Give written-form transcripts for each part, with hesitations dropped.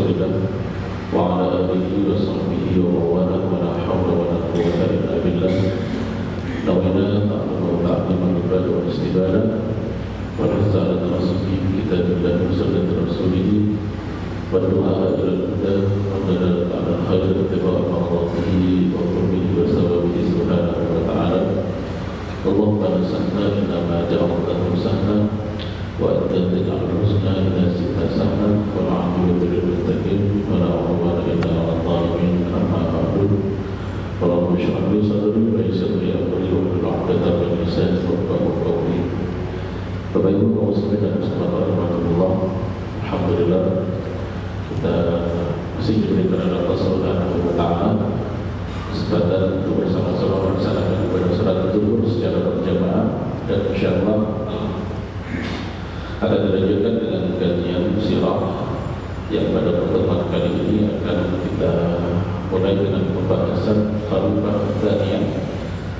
الله وعلى آله وصحبه ومن والاه ولا حول ولا قوة إلا بالله. نوينا تعظيما العبادة والاستبانة ونزعنا الرسول في كتاب الله وسنة رسوله والدعاء إلى الهدى والدلالة على الخير واتباع مرضاته وقربه وثوابه سبحانه وتعالى. اللهم لا سهل إلا ما جعلته سهلا وأنت تجعل الحسنى إذا شئت سهلا والعاقبة للمتقين ولا عدوان إلا على الظالمين. أما بعد اللهم اشرح لي صدري ويسر لي أمري واحلل عقدة من لساني يفقهوا قولي. Bapak Ibu kaum muslimin dan muslimat rahimakumullah, alhamdulillah kita masih diberikan oleh Allah Subhanahu wa taala kesempatan untuk bersama-sama melaksanakan ibadah salat zuhur secara berjamaah, dan insyaallah akan dilanjutkan dengan kajian sirah yang pada pertemuan kali ini akan kita mulai dengan pembahasan khalifah tsaniyah,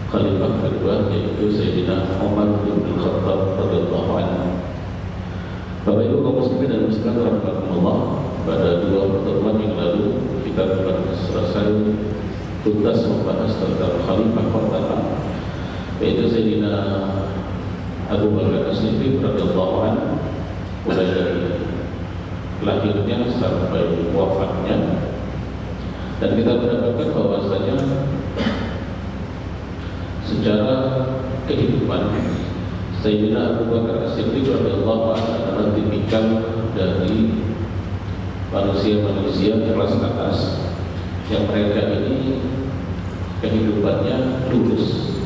khalifah kedua, yaitu Sayyidina Umar bin Khattab radhiyallahu anhu. Bapak Ibu kaum muslimin dan muslimat rahimakumullah, pada dua pertemuan yang lalu kita telah selesai tuntas membahas tentang khalifah pertama, yaitu Sayyidina Abu Bakar As-Siddiq radhiyallahu anhu, mulai dari lahirnya sampai wafatnya, dan kita mendapatkan bahwasanya secara kehidupan Sayyidina Abu Bakar As-Siddiq radhiyallahu anhu adalah tipikal dari manusia-manusia kelas atas yang mereka ini kehidupannya lurus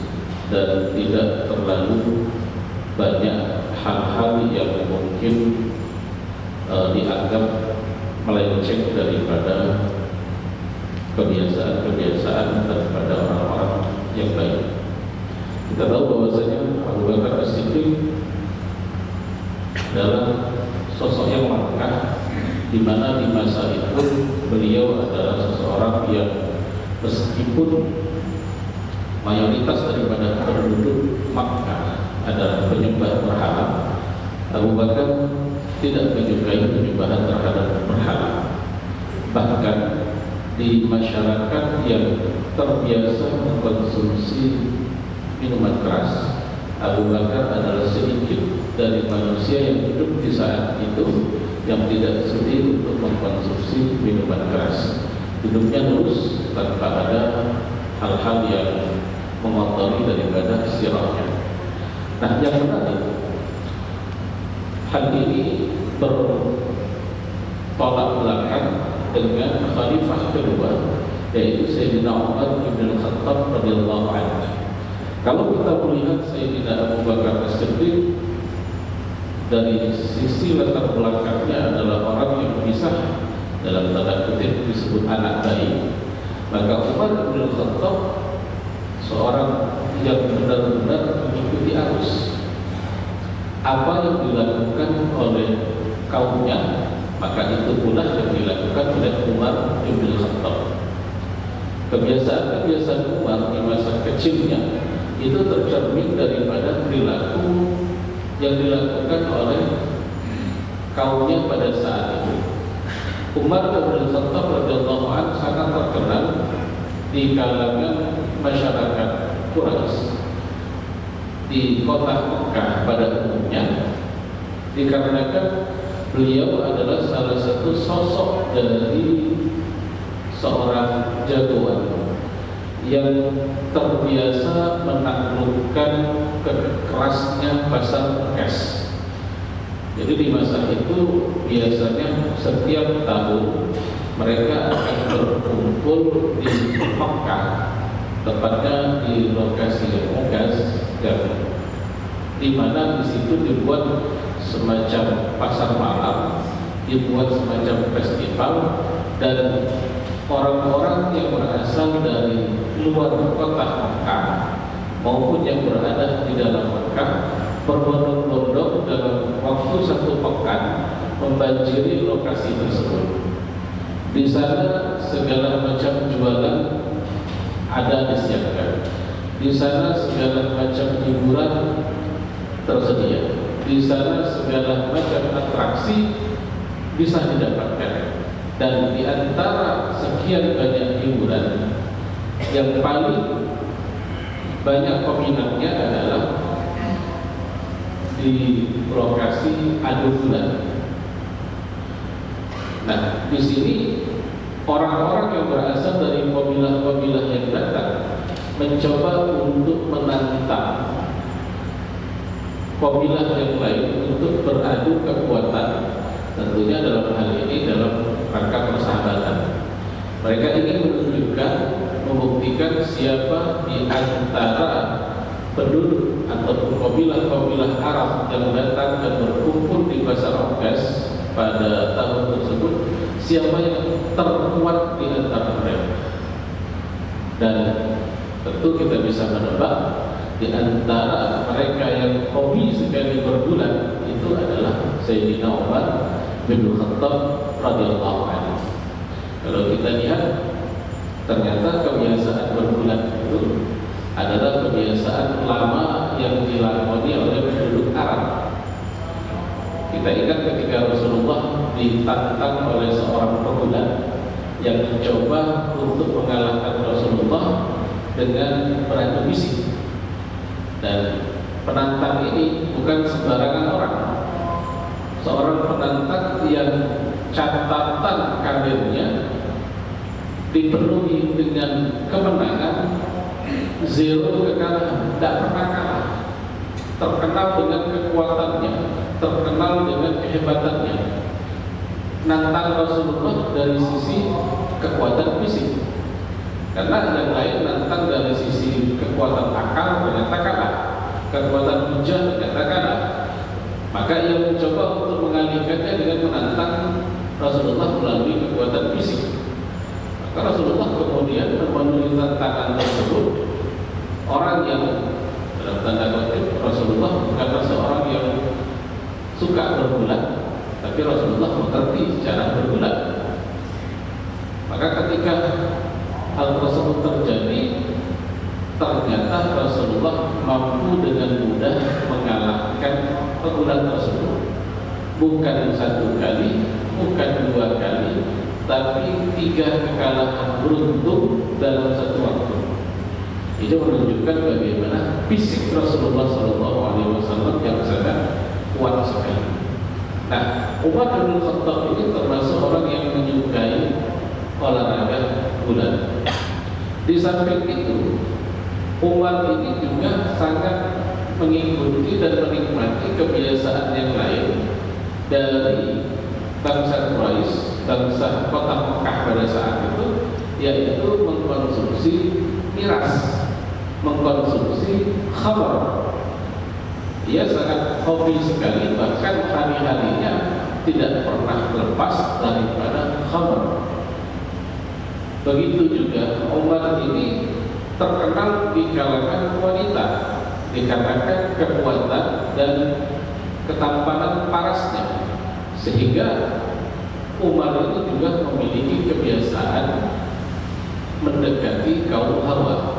dan tidak terlalu banyak hal-hal yang mungkin dianggap melenceng daripada kebiasaan-kebiasaan daripada orang-orang yang baik. Kita tahu bahwasanya Abu Bakar As-Siddiq adalah sosok yang langka, di mana di masa itu beliau adalah seseorang yang meskipun mayoritas daripada penduduk Makkah adalah penyembah berhala, Abu Bakar tidak menyukai penyembahan terhadap berhala. Bahkan di masyarakat yang terbiasa mengkonsumsi minuman keras, Abu Bakar adalah sedikit dari manusia yang hidup di saat itu yang tidak sudi untuk mengkonsumsi minuman keras. Hidupnya lurus tanpa ada hal-hal yang mengotori daripada sirahnya. Nah, yang menarik, hal ini bertolak belakang dengan khalifah kedua, yaitu Sayyidina Umar bin Khattab radhiyallahu anhu. Kalau kita melihat Sayyidina Abu Bakar As-Siddiq dari sisi latar belakangnya adalah orang yang bisa dalam tanda kutip disebut anak baik, maka Umar bin Khattab seorang yang benar-benar mengikuti arus. Apa yang dilakukan oleh kaumnya, maka itu pula yang dilakukan oleh Umar bin Khattab. Kebiasaan-kebiasaan Umar di masa kecilnya itu tercermin daripada perilaku yang dilakukan oleh kaumnya pada saat itu. Umar bin Khattab radhiyallahu anhu sangat terkenal di kalangan masyarakat Quraisy di kota Mekah pada umumnya, dikarenakan beliau adalah salah satu sosok dari seorang jagoan yang terbiasa menaklukkan kerasnya pasar bekas. Jadi di masa itu biasanya setiap tahun mereka akan berkumpul di Mekah, tepatnya di lokasi yang Mugas, dan di mana di situ dibuat semacam pasar malam, dibuat semacam festival, dan orang-orang yang berasal dari luar kota Mekah maupun yang berada di dalam Mekah berbondong-bondong dalam waktu satu pekan membanjiri lokasi tersebut. Di sana segala macam jualan ada disiapkan. Di sana segala macam hiburan tersedia. Di sana segala macam atraksi bisa didapatkan. Dan di antara sekian banyak hiburan, yang paling banyak peminatnya adalah di lokasi adu bulan. Nah, di sini orang-orang yang berasal dari kabilah-kabilah yang datang mencoba untuk menantang kabilah yang lain untuk beradu kekuatan. Tentunya dalam hal ini dalam rangka persahabatan. Mereka ingin menunjukkan, membuktikan siapa di antara penduduk ataupun kabilah-kabilah Arab yang datang dan berkumpul di pasar Okas pada tahun tersebut, siapa yang terkuat di antara mereka. Dan tentu kita bisa menebak di antara mereka yang hobi sekali berbulan itu adalah Sayyidina Umar bin Khattab radhiyallahu anhu. Kalau kita lihat, ternyata kebiasaan berbulan itu adalah kebiasaan lama yang dilakoni oleh penduduk Arab. Kita ingat ketika Rasulullah ditantang oleh seorang pemuda yang mencoba untuk mengalahkan Rasulullah dengan beradu bisi. Dan penantang ini bukan sembarangan orang. Seorang penantang yang catatan karirnya dipenuhi dengan kemenangan, zero kekalahan, tidak pernah kalah. Terkenal dengan kekuatannya, terkenal dengan kehebatannya. Nantang Rasulullah dari sisi kekuatan fisik, karena yang lain nantang dari sisi kekuatan akal ternyata kalah, kekuatan hujah ternyata kalah. Maka ia mencoba untuk mengalihkannya dengan menantang Rasulullah melalui kekuatan fisik. Maka Rasulullah kemudian memenuhi tantangan tersebut. Orang yang dalam tanda kutip, Rasulullah bukanlah seorang yang suka berbulan, tapi Rasulullah mengerti cara berbulan. Maka ketika hal tersebut terjadi, ternyata Rasulullah mampu dengan mudah mengalahkan pegulat tersebut. Bukan satu kali, bukan dua kali, tapi 3 kekalahan beruntun dalam satu waktu. Itu menunjukkan bagaimana fisik Rasulullah SAW yang sangat kuat sekali. Nah, Umar bin Khattab ini termasuk orang yang menyukai olahraga bulan. Di samping itu, Umar ini juga sangat mengikuti dan menikmati kebiasaan yang lain dari bangsa Quraisy, bangsa kota Mekah pada saat itu, yaitu mengkonsumsi miras, mengkonsumsi khamr. Dia sangat hobi sekali, bahkan hari-harinya tidak pernah lepas daripada khamr. Begitu juga Umar ini terkenal di kalangan wanita dikarenakan kekuatan dan ketampanan parasnya, sehingga Umar itu juga memiliki kebiasaan mendekati kaum hawa.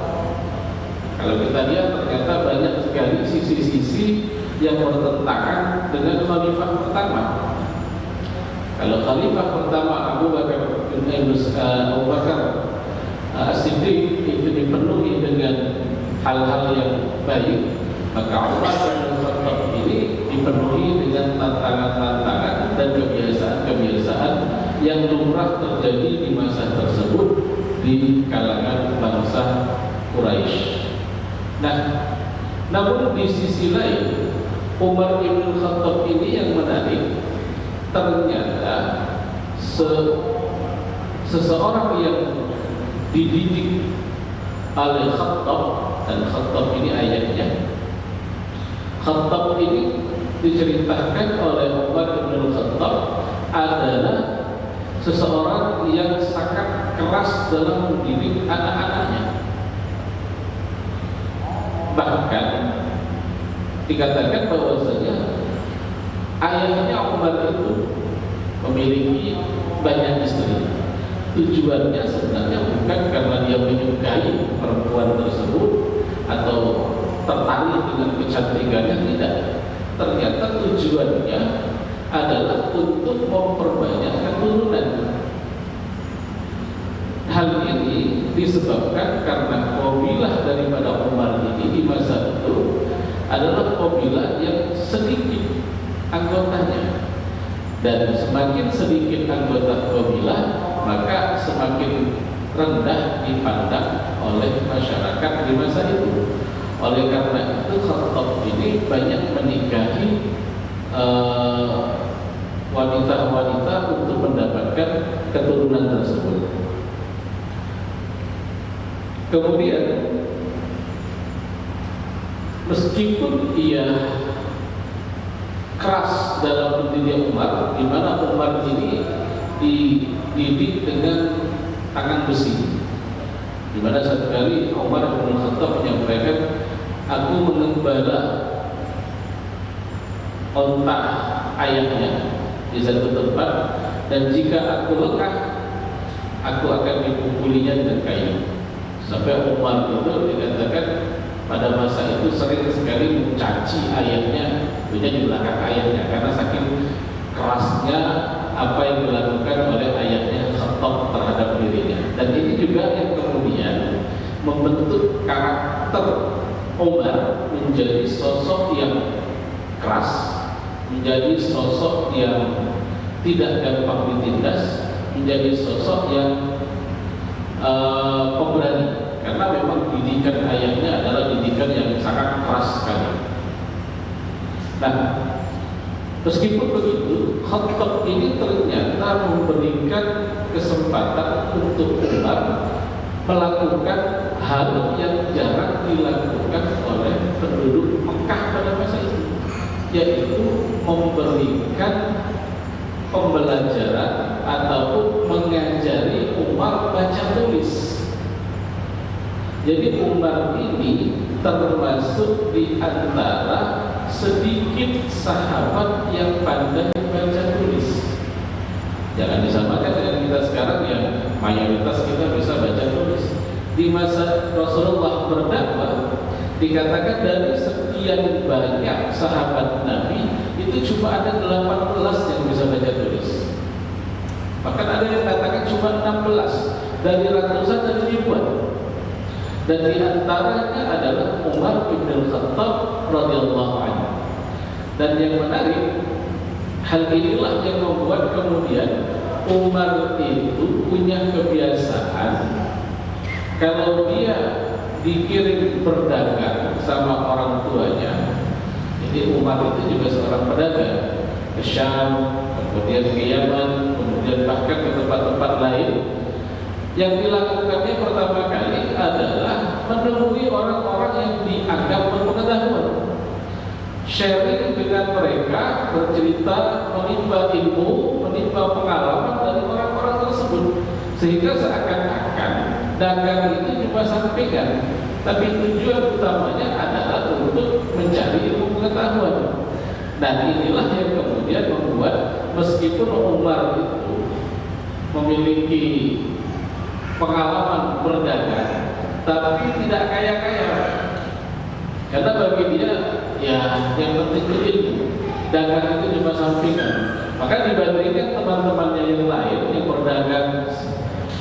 Kalau kita lihat, ternyata banyak sekali sisi-sisi yang bertentangan dengan khalifah pertama. Kalau khalifah pertama Abu Bakar As-Siddiq itu dipenuhi dengan hal-hal yang baik, maka Umar bin Khattab ini dipenuhi dengan tantangan-tantangan dan kebiasaan-kebiasaan yang lumrah terjadi di masa tersebut di kalangan bangsa Quraisy. Nah, namun di sisi lain, Umar bin Khattab ini yang menarik, ternyata seseorang yang dididik oleh Khattab, dan Khattab ini ayahnya. Khattab ini diceritakan oleh Umar bin Khattab adalah seseorang yang sangat keras dalam mendidik anak-anaknya. Bahkan dikatakan bahwasanya ayahnya Umar itu memiliki banyak istri. Tujuannya sebenarnya bukan karena dia menyukai perempuan tersebut atau tertarik dengan kecantikannya, tidak. Ternyata tujuannya adalah untuk memperbanyak keturunan. hal ini disebabkan karena kabilah daripada Umar ini di masa itu adalah kabilah yang sedikit anggotanya, dan semakin sedikit anggota kabilah maka semakin rendah dipandang oleh masyarakat di masa itu. Oleh karena itu Khattab ini banyak menikahi wanita-wanita untuk mendapatkan keturunan tersebut. Kemudian meskipun ia keras dalam mendidik Umar, di mana Umar ini dididik dengan tangan besi, di mana satu kali Umar bin Khattab menyampaikan, aku mengembala onta ayahnya di satu tempat, dan jika aku lengah aku akan dipukulinya dengan kayu. Sampai Umar itu dikatakan pada masa itu sering sekali mencaci ayahnya, punya di belakang ayahnya, karena saking kerasnya apa yang dilakukan oleh ayahnya Khattab terhadap dirinya. Dan ini juga yang kemudian membentuk karakter Umar menjadi sosok yang keras, menjadi sosok yang tidak gampang ditindas, menjadi sosok yang pemberani, karena memang didikan ayahnya adalah didikan yang sangat keras sekali. Nah, meskipun begitu, Khattab ini ternyata memberikan kesempatan untuk Umar melakukan hal yang jarang dilakukan oleh penduduk Mekah pada masa itu, yaitu memberikan pembelajaran ataupun mengajari Umar baca tulis. Jadi Umar ini termasuk di antara sedikit sahabat yang pandai baca tulis. Jangan disamakan dengan kita sekarang yang mayoritas kita bisa baca tulis. Di masa Rasulullah berdakwah, dikatakan dari sekian banyak sahabat Nabi itu cuma ada 18 yang bisa baca tulis. Bahkan ada yang katakan cuma 16 dari ratusan dan ribuan. Dan di antaranya adalah Umar bin Khattab radhiyallahu anhu. Dan yang menarik, hal inilah yang membuat kemudian Umar itu punya kebiasaan kalau dia dikirim berdagang sama orang tuanya. Jadi Umar itu juga seorang pedagang ke Syam, kemudian ke Yaman, kemudian bahkan ke tempat-tempat lain. Yang dilakukannya pertama kali adalah menemui orang-orang yang dianggap berpengetahuan, sharing dengan mereka, bercerita, menimba ilmu, menimba pengalaman dari orang-orang tersebut, sehingga seakan-akan dagang itu cuma sampingan, tapi tujuan utamanya adalah untuk mencari ilmu pengetahuan. Dan inilah yang kemudian membuat meskipun Umar itu memiliki pengalaman berdagang, tapi tidak kaya-kaya, karena bagi dia ya yang penting itu ilmu, dagang itu cuma sampingan. Maka dibandingkan teman-temannya yang lain yang berdagang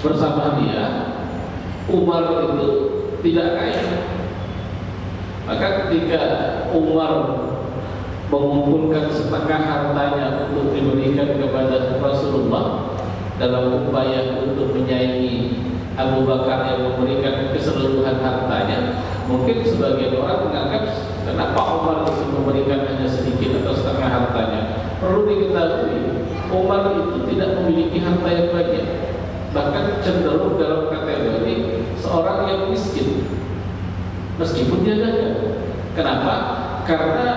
bersama dia, Umar itu tidak kaya. Maka ketika Umar mengumpulkan setengah hartanya untuk diberikan kepada Rasulullah dalam upaya untuk menyaingi Abu Bakar yang memberikan keseluruhan hartanya, mungkin sebagian orang menganggap kenapa Umar itu memberikan hanya sedikit atau setengah hartanya. Perlu diketahui, Umar itu tidak memiliki harta yang banyak, bahkan cenderung dalam kategori seorang yang miskin meskipun dia dagang. Kenapa? Karena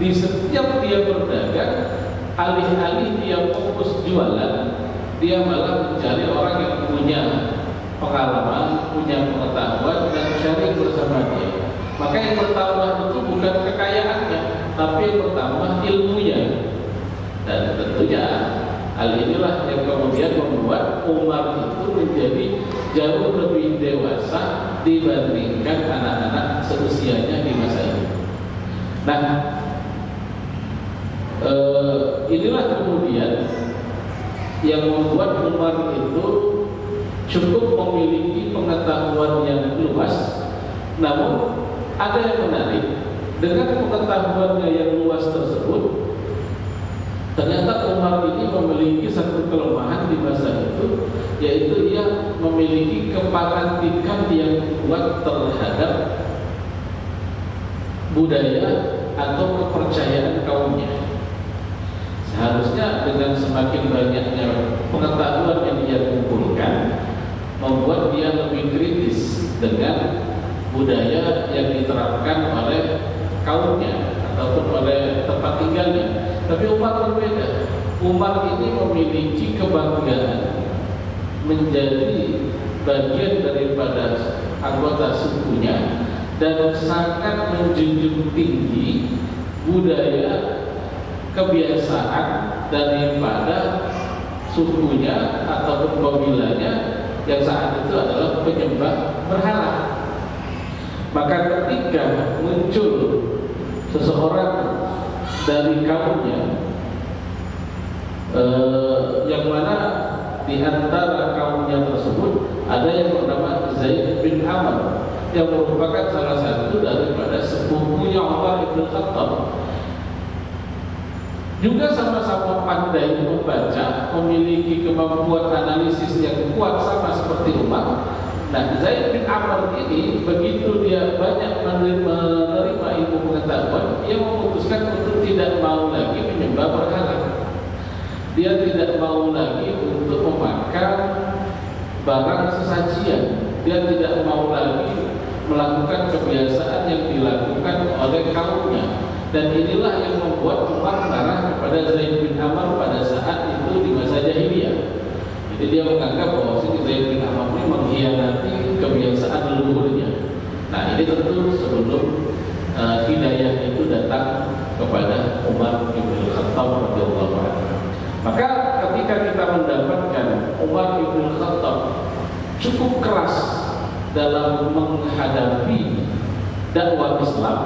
di setiap dia berdagang, alih-alih dia fokus jualan, dia malah mencari orang yang punya pengalaman, punya pengetahuan, dan sharing bersama dia. Maka yang bertambah itu bukan kekayaannya, tapi yang bertambah ilmunya. Dan tentunya hal inilah yang kemudian membuat Umar itu menjadi jauh lebih dewasa dibandingkan anak-anak seusianya di masa itu. Nah, inilah kemudian yang membuat Umar itu cukup memiliki pengetahuan yang luas. Namun ada yang menarik, dengan pengetahuannya yang luas tersebut, ternyata Umar ini memiliki satu kelemahan di masa itu, yaitu ia memiliki kefanatikan yang kuat terhadap budaya atau kepercayaan kaumnya. Seharusnya dengan semakin banyaknya pengetahuan yang dia kumpulkan, membuat dia lebih kritis dengan budaya yang diterapkan oleh kaumnya ataupun oleh tempat tinggalnya. Tapi Umar berbeda. Umar ini memiliki kebanggaan menjadi bagian daripada anggota sukunya dan sangat menjunjung tinggi budaya kebiasaan daripada sukunya ataupun kabilanya yang saat itu adalah penyembah berhala. Maka ketika muncul seseorang dari kaumnya yang mana di antara kaumnya tersebut ada yang bernama Zaid bin Amr yang merupakan salah satu daripada sepupunya Umar bin Khattab, juga sama-sama pandai membaca, memiliki kemampuan analisis yang kuat sama seperti Umar. Nah, Zaid bin Amr ini begitu dia banyak menerima ilmu pengetahuan, dia memutuskan untuk tidak mau lagi menyembah berhala. Dia tidak mau lagi untuk memakan barang sesajian. Dia tidak mau lagi melakukan kebiasaan yang dilakukan oleh kaumnya. Dan inilah yang membuat Umar marah kepada Zaid bin Amr pada saat itu di masa jahiliyah. Jadi dia menganggap bahwa Zaid bin Amr ini mengkhianati kebiasaan leluhurnya. Nah, ini tentu sebelum hidayah itu datang kepada Umar bin Khattab radhiyallahu anhu. Maka ketika kita mendapatkan Umar bin Khattab cukup keras dalam menghadapi dakwah Islam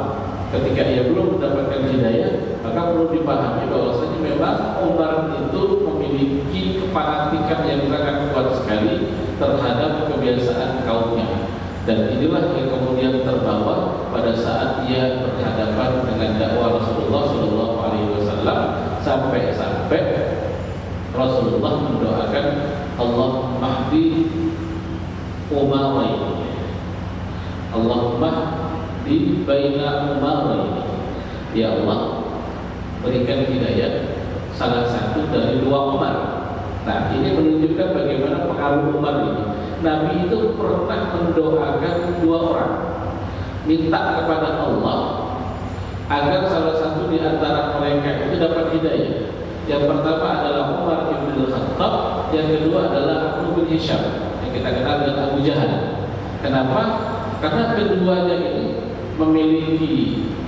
ketika ia belum mendapatkan hidayah, maka perlu dipahami bahwasanya memang Umar itu memiliki kefanatikan yang sangat kuat sekali terhadap kebiasaan kaumnya. Dan inilah yang kemudian terbawa pada saat ia berhadapan dengan dakwah Rasulullah SAW, sampai-sampai Rasulullah mendoakan Allahumma hdi Umarain, Allahumma di baina Umarain, ya Allah berikan hidayah salah satu dari dua Umar. Nah, ini menunjukkan bagaimana pengaruh Umar ini. Nabi itu pernah mendoakan dua orang, minta kepada Allah agar salah satu di antara mereka itu dapat hidayah. Yang pertama adalah Umar bin Khattab, yang kedua adalah Amr bin Hisham yang kita kenal dengan Abu Jahal. Kenapa? Karena keduanya ini memiliki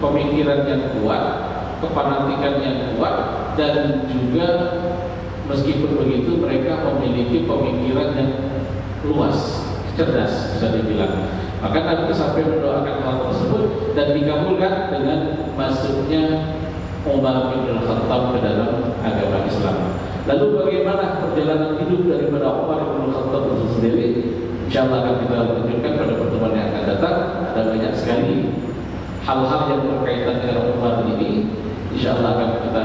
pemikiran yang kuat, kefanatikan yang kuat, dan juga meskipun begitu mereka memiliki pemikiran yang luas, cerdas bisa dibilang. Maka Nabi sampai mendoakan hal tersebut dan dikabulkan dengan masuknya Umar bin Khattab ke dalam agama Islam. Lalu bagaimana perjalanan hidup daripada Umar bin Khattab itu sendiri? InsyaAllah akan kita lanjutkan pada pertemuan yang akan datang. Ada banyak sekali hal-hal yang berkaitan dengan Umar ini. InsyaAllah akan kita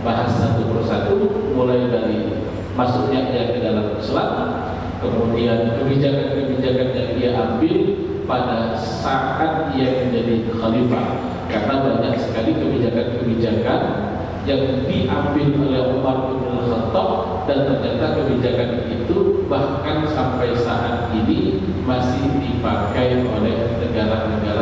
bahas satu persatu, mulai dari masuknya dia ke dalam Islam, kemudian kebijakan-kebijakan yang dia ambil pada saat dia menjadi khalifah. Karena banyak sekali kebijakan-kebijakan yang diambil oleh Umar bin Khattab, dan ternyata kebijakan itu bahkan sampai saat ini masih dipakai oleh negara-negara